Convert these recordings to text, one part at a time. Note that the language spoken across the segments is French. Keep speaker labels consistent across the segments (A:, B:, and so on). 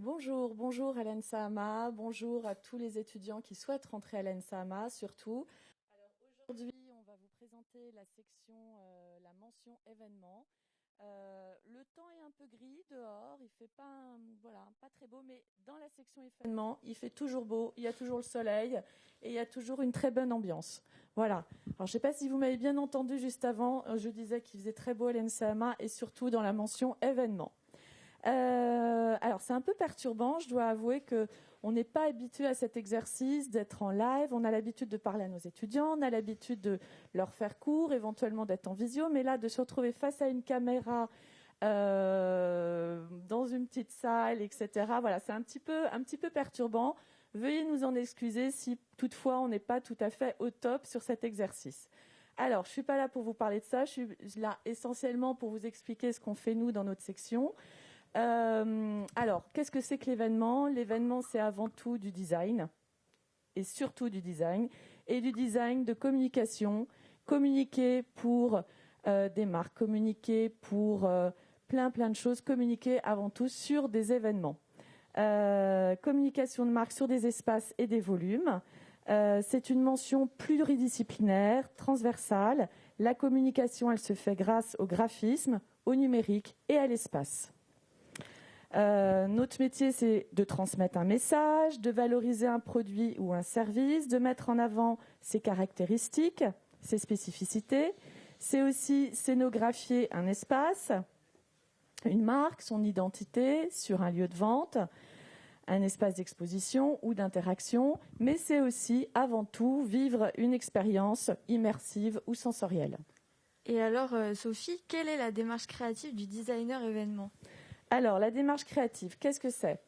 A: Bonjour à l'ENSAMA, bonjour à tous les étudiants qui souhaitent rentrer à l'ENSAMA surtout. Alors aujourd'hui, on va vous présenter la section, la mention événements. Le temps est un peu gris dehors, il fait pas, pas très beau, mais dans la section événements, il fait toujours beau, il y a toujours le soleil et il y a toujours une très bonne ambiance. Voilà. Alors je ne sais pas si vous m'avez bien entendu juste avant, je disais qu'il faisait très beau à l'ENSAMA et surtout dans la mention événements. Alors c'est un peu perturbant, je dois avouer qu'on n'est pas habitué à cet exercice d'être en live, on a l'habitude de parler à nos étudiants, on a l'habitude de leur faire cours, éventuellement d'être en visio, mais là de se retrouver face à une caméra dans une petite salle, etc. Voilà, c'est un petit peu perturbant. Veuillez nous en excuser si toutefois on n'est pas tout à fait au top sur cet exercice. Alors, je ne suis pas là pour vous parler de ça, je suis là essentiellement pour vous expliquer ce qu'on fait nous dans notre section. Alors, qu'est-ce que c'est que l'événement ? L'événement, c'est avant tout du design, et surtout du design, et du design de communication, communiquer pour des marques, communiquer pour plein de choses, communiquer avant tout sur des événements. Communication de marque sur des espaces et des volumes. C'est une mention pluridisciplinaire, transversale. La communication, elle se fait grâce au graphisme, au numérique et à l'espace. Notre métier, c'est de transmettre un message, de valoriser un produit ou un service, de mettre en avant ses caractéristiques, ses spécificités. C'est aussi scénographier un espace, une marque, son identité sur un lieu de vente, un espace d'exposition ou d'interaction, mais c'est aussi, avant tout, vivre une expérience immersive ou sensorielle.
B: Et alors, Sophie, quelle est la démarche créative du designer événement ?
A: Alors, la démarche créative, qu'est-ce que c'est ?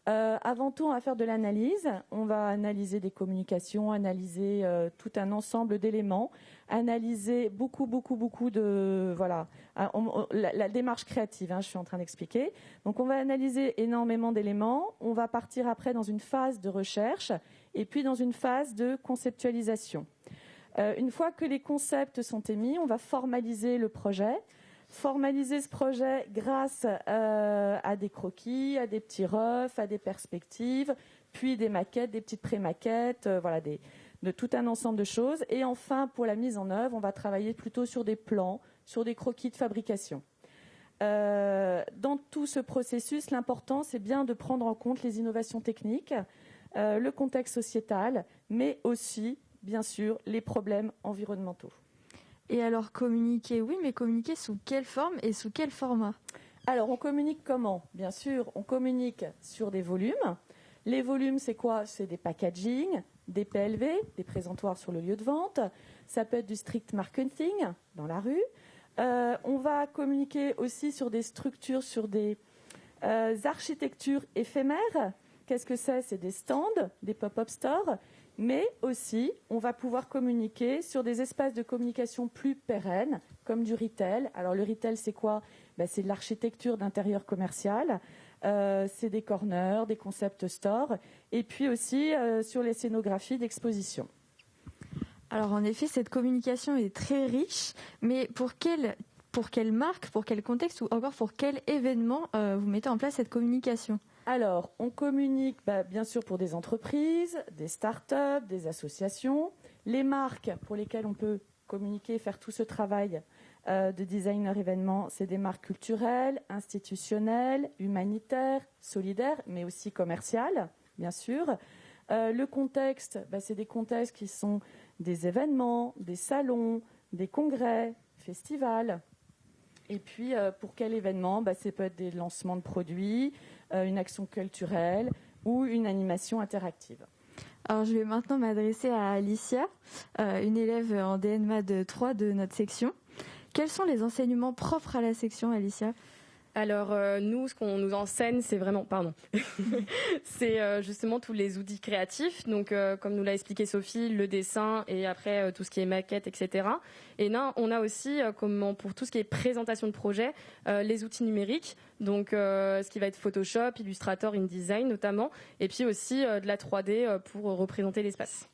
A: Avant tout, on va faire de l'analyse. On va analyser des communications, analyser tout un ensemble d'éléments, analyser beaucoup de... Voilà, la démarche créative, je suis en train d'expliquer. Donc, on va analyser énormément d'éléments. On va partir après dans une phase de recherche et puis dans une phase de conceptualisation. Une fois que les concepts sont émis, on va formaliser le projet. Formaliser ce projet grâce à des croquis, à des petits refs, à des perspectives, puis des maquettes, des petites pré-maquettes, de tout un ensemble de choses. Et enfin, pour la mise en œuvre, on va travailler plutôt sur des plans, sur des croquis de fabrication. Dans tout ce processus, l'important, c'est bien de prendre en compte les innovations techniques, le contexte sociétal, mais aussi, bien sûr, les problèmes environnementaux.
B: Et alors communiquer, oui, mais communiquer sous quelle forme et sous quel format ?
A: Alors on communique comment ? Bien sûr, on communique sur des volumes. Les volumes, c'est quoi ? C'est des packaging, des PLV, des présentoirs sur le lieu de vente. Ça peut être du strict marketing dans la rue. On va communiquer aussi sur des structures, sur des architectures éphémères. Qu'est-ce que c'est ? C'est des stands, des pop-up stores. Mais aussi, on va pouvoir communiquer sur des espaces de communication plus pérennes, comme du retail. Alors le retail, c'est quoi ? C'est de l'architecture d'intérieur commercial, c'est des corners, des concept stores, et puis aussi sur les scénographies d'exposition.
B: Alors en effet, cette communication est très riche, mais pour quelle marque, pour quel contexte ou encore pour quel événement vous mettez en place cette communication ?
A: Alors, on communique bien sûr pour des entreprises, des start-up, des associations. Les marques pour lesquelles on peut communiquer, faire tout ce travail de designer événement, c'est des marques culturelles, institutionnelles, humanitaires, solidaires, mais aussi commerciales, bien sûr. Le contexte, c'est des contextes qui sont des événements, des salons, des congrès, festivals. Et puis, pour quel événement ? Ça peut être des lancements de produits, une action culturelle ou une animation interactive.
B: Alors, je vais maintenant m'adresser à Alicia, une élève en DNMA 3 de notre section. Quels sont les enseignements propres à la section, Alicia ?
C: Alors nous, ce qu'on nous enseigne, c'est vraiment, c'est justement tous les outils créatifs. Donc comme nous l'a expliqué Sophie, le dessin et après tout ce qui est maquette, etc. Et là, on a aussi comment pour tout ce qui est présentation de projet, les outils numériques. Donc ce qui va être Photoshop, Illustrator, InDesign notamment, et puis aussi de la 3D pour représenter l'espace.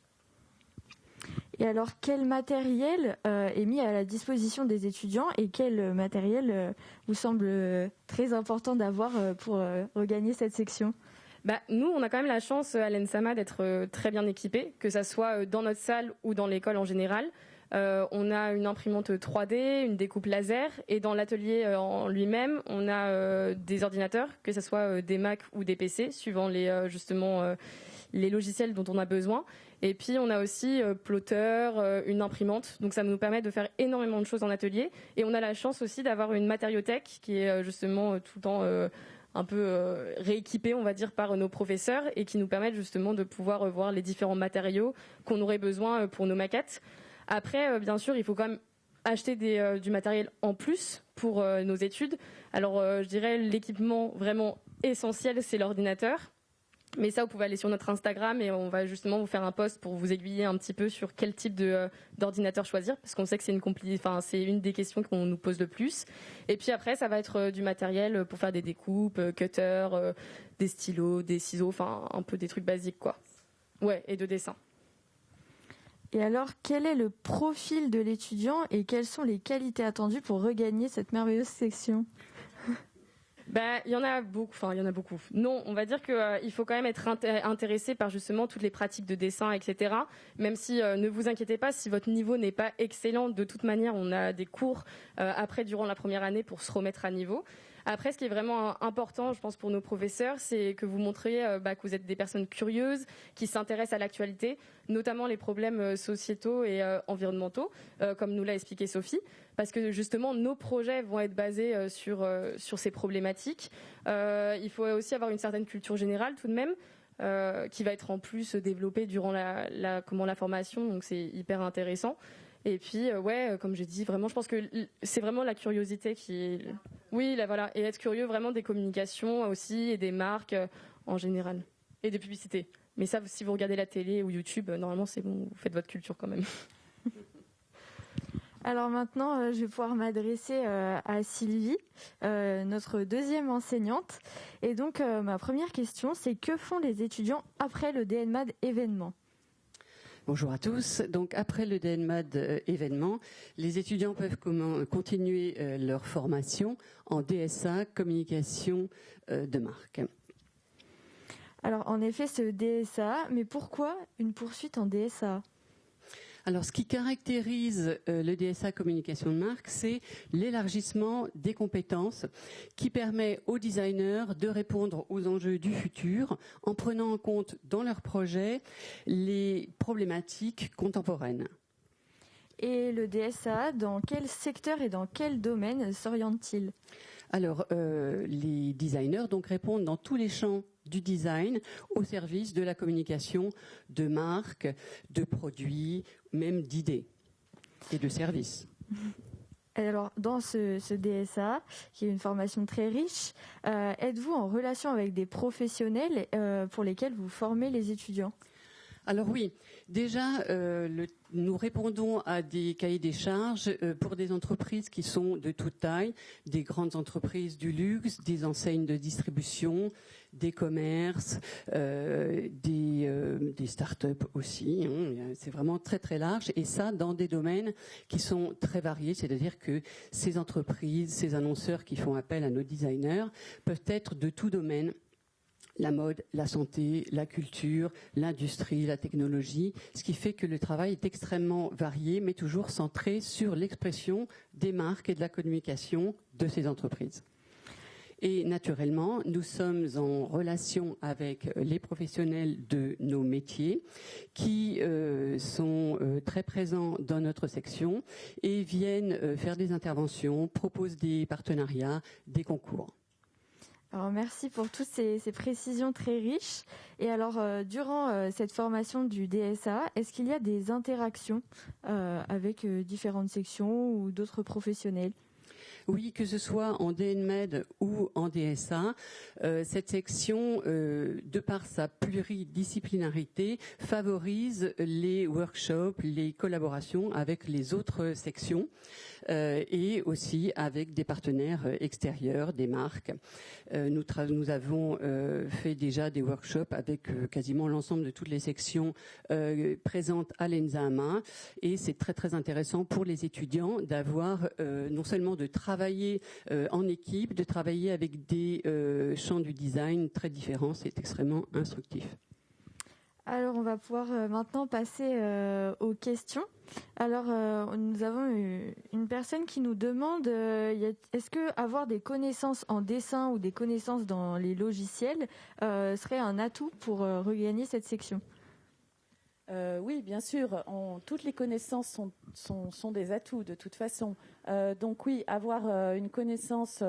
B: Et alors, quel matériel est mis à la disposition des étudiants et quel matériel vous semble très important d'avoir pour regagner cette section ?
C: Nous, on a quand même la chance à l'ENSAMA d'être très bien équipés, que ça soit dans notre salle ou dans l'école en général. On a une imprimante 3D, une découpe laser, et dans l'atelier en lui-même, on a des ordinateurs, que ce soit des Mac ou des PC, suivant les logiciels dont on a besoin. Et puis on a aussi plotter, une imprimante, donc ça nous permet de faire énormément de choses en atelier. Et on a la chance aussi d'avoir une matériothèque qui est justement tout le temps un peu rééquipée, on va dire, par nos professeurs, et qui nous permettent justement de pouvoir voir les différents matériaux qu'on aurait besoin pour nos maquettes. Après, bien sûr, il faut quand même acheter du matériel en plus pour nos études. Alors, je dirais l'équipement vraiment essentiel, c'est l'ordinateur. Mais ça, vous pouvez aller sur notre Instagram et on va justement vous faire un post pour vous aiguiller un petit peu sur quel type d'ordinateur choisir, parce qu'on sait que c'est une des questions qu'on nous pose le plus. Et puis après, ça va être du matériel pour faire des découpes, cutter, des stylos, des ciseaux, enfin un peu des trucs basiques, quoi. Ouais, et de dessin.
B: Et alors, quel est le profil de l'étudiant et quelles sont les qualités attendues pour regagner cette merveilleuse section ?
C: Il y en a beaucoup. Non, on va dire qu'il faut quand même être intéressé par justement toutes les pratiques de dessin, etc. Même si, ne vous inquiétez pas, si votre niveau n'est pas excellent, de toute manière, on a des cours après, durant la première année, pour se remettre à niveau. Après, ce qui est vraiment important, je pense, pour nos professeurs, c'est que vous montriez que vous êtes des personnes curieuses, qui s'intéressent à l'actualité, notamment les problèmes sociétaux et environnementaux, comme nous l'a expliqué Sophie, parce que justement, nos projets vont être basés sur ces problématiques. Il faut aussi avoir une certaine culture générale, tout de même, qui va être en plus développée durant la formation, donc c'est hyper intéressant. Et puis, comme j'ai dit, vraiment, je pense que c'est vraiment la curiosité qui est... Oui, voilà. Et être curieux vraiment des communications aussi et des marques en général. Et des publicités. Mais ça, si vous regardez la télé ou YouTube, normalement, c'est bon, vous faites votre culture quand même.
B: Alors maintenant, je vais pouvoir m'adresser à Sylvie, notre deuxième enseignante. Et donc, ma première question, c'est que font les étudiants après le DNMAD événement ?
D: Bonjour à tous. Donc après le DNMAD événement, les étudiants peuvent continuer leur formation en DSA, communication de marque.
B: Alors en effet, ce DSA, mais pourquoi une poursuite en DSA ?
D: Alors, ce qui caractérise le DSA communication de marque, c'est l'élargissement des compétences qui permet aux designers de répondre aux enjeux du futur en prenant en compte dans leur projet les problématiques contemporaines.
B: Et le DSA, dans quel secteur et dans quel domaine s'oriente-t-il ?
D: Alors, les designers donc répondent dans tous les champs du design au service de la communication de marques, de produits, même d'idées et de services.
B: Alors, dans ce DSA, qui est une formation très riche, êtes-vous en relation avec des professionnels pour lesquels vous formez les étudiants ?
D: Alors oui, déjà, nous répondons à des cahiers des charges pour des entreprises qui sont de toute taille, des grandes entreprises du luxe, des enseignes de distribution, des commerces, des start-up aussi. C'est vraiment très très large et ça dans des domaines qui sont très variés. C'est-à-dire que ces entreprises, ces annonceurs qui font appel à nos designers peuvent être de tout domaine. La mode, la santé, la culture, l'industrie, la technologie, ce qui fait que le travail est extrêmement varié, mais toujours centré sur l'expression des marques et de la communication de ces entreprises. Et naturellement, nous sommes en relation avec les professionnels de nos métiers qui sont très présents dans notre section et viennent faire des interventions, proposent des partenariats, des concours.
B: Alors, merci pour toutes ces précisions très riches. Et alors, durant cette formation du DSA, est-ce qu'il y a des interactions avec différentes sections ou d'autres professionnels ?
D: Oui, que ce soit en DNMed ou en DSA, cette section, de par sa pluridisciplinarité, favorise les workshops, les collaborations avec les autres sections et aussi avec des partenaires extérieurs, des marques. Nous avons fait déjà des workshops avec quasiment l'ensemble de toutes les sections présentes à l'ENSAMA, et c'est très très intéressant pour les étudiants d'avoir non seulement de travailler en équipe, de travailler avec des champs du design très différents. C'est extrêmement instructif.
B: Alors, on va pouvoir maintenant passer aux questions. Alors, nous avons une personne qui nous demande est-ce que avoir des connaissances en dessin ou des connaissances dans les logiciels serait un atout pour regagner cette section ?
A: Oui, bien sûr. Toutes les connaissances sont des atouts de toute façon. Donc oui, avoir une connaissance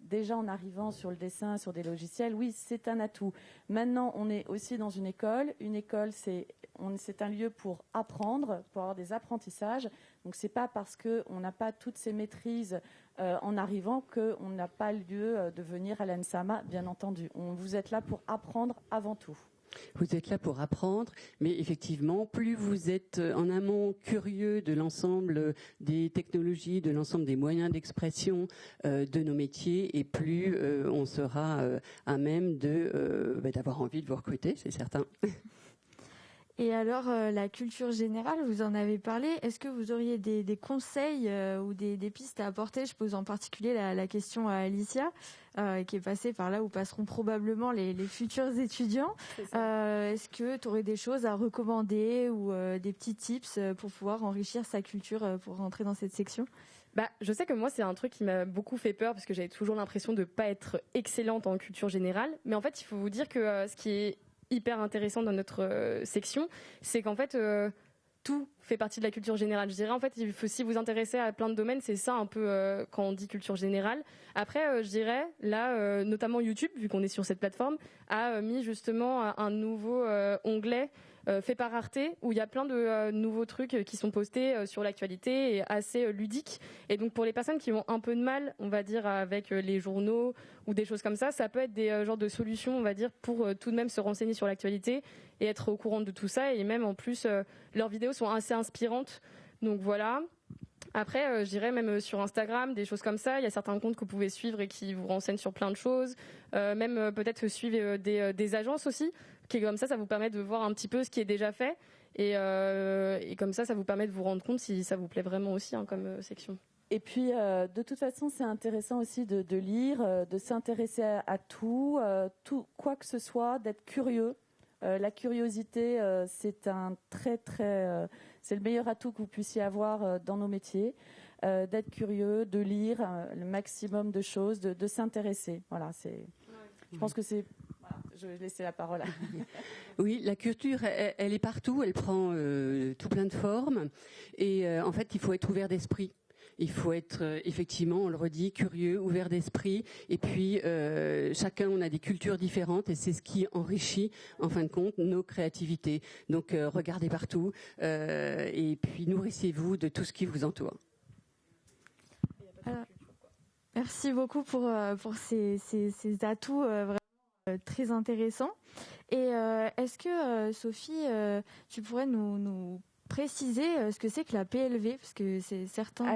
A: déjà en arrivant sur le dessin, sur des logiciels, oui, c'est un atout. Maintenant, on est aussi dans une école. Une école, c'est un lieu pour apprendre, pour avoir des apprentissages. Donc c'est pas parce qu'on n'a pas toutes ces maîtrises en arrivant qu'on n'a pas lieu de venir à l'ENSAMA, bien entendu. Vous êtes là pour apprendre avant tout.
D: Vous êtes là pour apprendre, mais effectivement, plus vous êtes en amont curieux de l'ensemble des technologies, de l'ensemble des moyens d'expression de nos métiers, et plus on sera à même d'avoir envie de vous recruter, c'est certain.
B: Et alors, la culture générale, vous en avez parlé. Est-ce que vous auriez des conseils ou des pistes à apporter ? Je pose en particulier la question à Alicia, qui est passée par là où passeront probablement les futurs étudiants. Est-ce que tu aurais des choses à recommander ou des petits tips pour pouvoir enrichir sa culture pour rentrer dans cette section ?
C: Je sais que moi, c'est un truc qui m'a beaucoup fait peur parce que j'avais toujours l'impression de ne pas être excellente en culture générale. Mais en fait, il faut vous dire que ce qui est hyper intéressant dans notre section, c'est qu'en fait tout fait partie de la culture générale. Je dirais en fait, il faut aussi vous intéresser à plein de domaines, c'est ça un peu quand on dit culture générale. Après, je dirais là, notamment YouTube, vu qu'on est sur cette plateforme, a mis justement un nouveau onglet fait par Arte, où il y a plein de nouveaux trucs qui sont postés sur l'actualité et assez ludiques. Et donc pour les personnes qui ont un peu de mal, on va dire, avec les journaux ou des choses comme ça peut être des genres de solutions, on va dire, pour tout de même se renseigner sur l'actualité et être au courant de tout ça. Et même en plus, leurs vidéos sont assez inspirantes. Donc voilà. Après, je dirais même sur Instagram, des choses comme ça. Il y a certains comptes que vous pouvez suivre et qui vous renseignent sur plein de choses. Même peut-être suivre des agences aussi, qui comme ça vous permet de voir un petit peu ce qui est déjà fait. Et comme ça vous permet de vous rendre compte si ça vous plaît vraiment aussi comme section.
A: Et puis, de toute façon, c'est intéressant aussi de lire, de s'intéresser à tout, quoi que ce soit, d'être curieux. La curiosité, c'est c'est le meilleur atout que vous puissiez avoir dans nos métiers. D'être curieux, de lire le maximum de choses, de s'intéresser. Voilà, je pense que c'est... Voilà, je vais laisser la parole à...
D: Oui, la culture, elle est partout, elle prend tout plein de formes. Et en fait, il faut être ouvert d'esprit. Il faut être effectivement, on le redit, curieux, ouvert d'esprit. Et puis, chacun, on a des cultures différentes et c'est ce qui enrichit, en fin de compte, nos créativités. Donc, regardez partout et puis nourrissez-vous de tout ce qui vous entoure.
B: Merci beaucoup pour ces atouts vraiment très intéressants. Et est-ce que, Sophie, tu pourrais nous préciser ce que c'est que la PLV, parce que c'est certains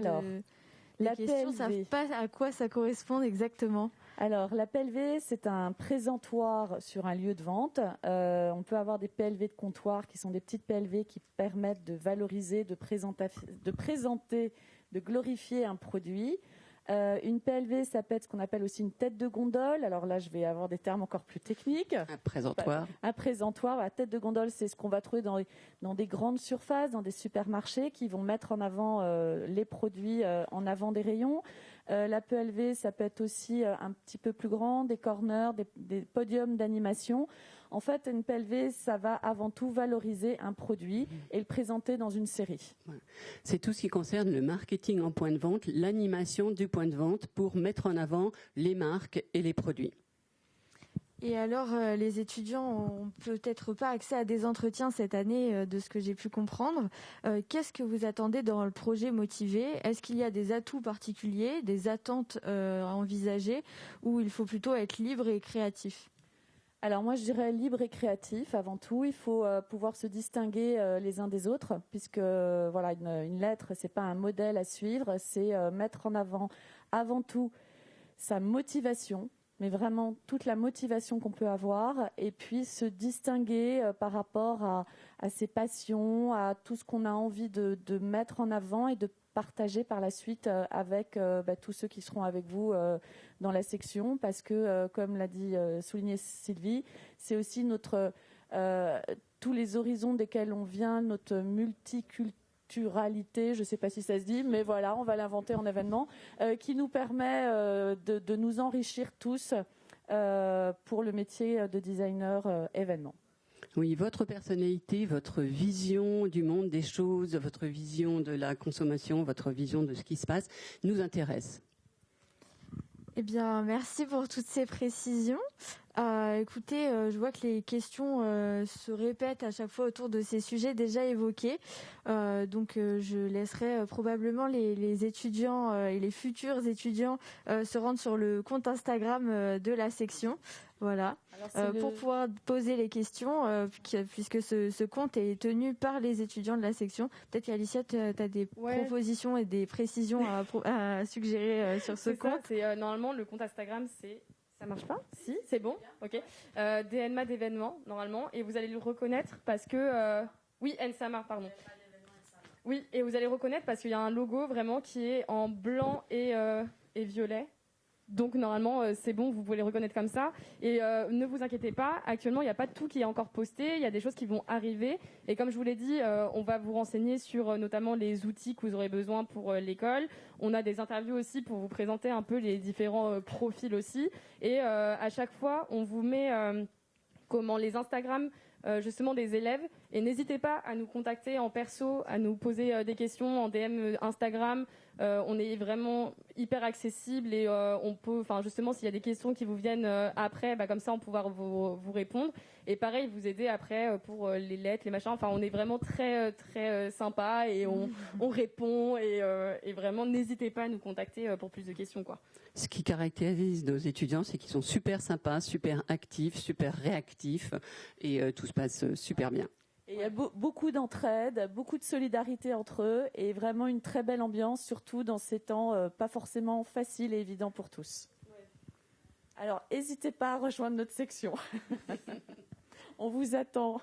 B: les questions ne savent pas à quoi ça correspond exactement.
A: Alors, la PLV, c'est un présentoir sur un lieu de vente. On peut avoir des PLV de comptoir qui sont des petites PLV qui permettent de valoriser, de présenter, de glorifier un produit. Une PLV, ça peut être ce qu'on appelle aussi une tête de gondole. Alors là, je vais avoir des termes encore plus techniques.
D: Un présentoir.
A: Un présentoir. La tête de gondole, c'est ce qu'on va trouver dans des grandes surfaces, dans des supermarchés qui vont mettre en avant les produits en avant des rayons. La PLV, ça peut être aussi un petit peu plus grand, des corners, des podiums d'animation. En fait, une PLV, ça va avant tout valoriser un produit et le présenter dans une série.
D: C'est tout ce qui concerne le marketing en point de vente, l'animation du point de vente pour mettre en avant les marques et les produits.
B: Et alors, les étudiants ont peut-être pas accès à des entretiens cette année, de ce que j'ai pu comprendre. Qu'est-ce que vous attendez dans le projet Motivé ? Est-ce qu'il y a des atouts particuliers, des attentes à envisager, ou il faut plutôt être libre et créatif ?
A: Alors moi, je dirais libre et créatif avant tout. Il faut pouvoir se distinguer les uns des autres, puisque voilà, une lettre, c'est pas un modèle à suivre, c'est mettre en avant tout sa motivation, mais vraiment toute la motivation qu'on peut avoir, et puis se distinguer par rapport à ses passions, à tout ce qu'on a envie de mettre en avant et de partager par la suite avec tous ceux qui seront avec vous dans la section, parce que, comme l'a souligné Sylvie, c'est aussi tous les horizons desquels on vient, notre multiculturalité, je ne sais pas si ça se dit, mais voilà, on va l'inventer en événement, qui nous permet de nous enrichir tous pour le métier de designer événement.
D: Oui, votre personnalité, votre vision du monde des choses, votre vision de la consommation, votre vision de ce qui se passe nous intéresse.
B: Eh bien, merci pour toutes ces précisions. Écoutez, je vois que les questions se répètent à chaque fois autour de ces sujets déjà évoqués. Donc, je laisserai probablement les étudiants et les futurs étudiants se rendre sur le compte Instagram de la section. Voilà, pour pouvoir poser les questions, puisque ce compte est tenu par les étudiants de la section. Peut-être qu'Alicia, tu as des propositions et des précisions à suggérer sur ce compte.
C: Normalement, le compte Instagram, c'est... Ça marche pas ? Si, c'est bon. Ok. DNMA d'événements, normalement. Et vous allez le reconnaître parce que... Oui, NSAMA, pardon. Oui, et vous allez reconnaître parce qu'il y a un logo vraiment qui est en blanc et violet. Donc normalement c'est bon, vous pouvez les reconnaître comme ça. Et ne vous inquiétez pas, actuellement il n'y a pas tout qui est encore posté, il y a des choses qui vont arriver. Et comme je vous l'ai dit, on va vous renseigner sur notamment les outils que vous aurez besoin pour l'école. On a des interviews aussi pour vous présenter un peu les différents profils aussi. Et à chaque fois, on vous met les Instagram justement des élèves. Et n'hésitez pas à nous contacter en perso, à nous poser des questions en DM Instagram. On est vraiment hyper accessible et on peut, justement, s'il y a des questions qui vous viennent après, comme ça, on pourra vous répondre. Et pareil, vous aider après pour les lettres, les machins. Enfin, on est vraiment très, très sympa et on répond. Et vraiment, n'hésitez pas à nous contacter pour plus de questions, quoi.
D: Ce qui caractérise nos étudiants, c'est qu'ils sont super sympas, super actifs, super réactifs et tout se passe super bien.
A: Et il y a beaucoup d'entraide, beaucoup de solidarité entre eux et vraiment une très belle ambiance, surtout dans ces temps pas forcément faciles et évidents pour tous. Ouais. Alors, n'hésitez pas à rejoindre notre section. On vous attend.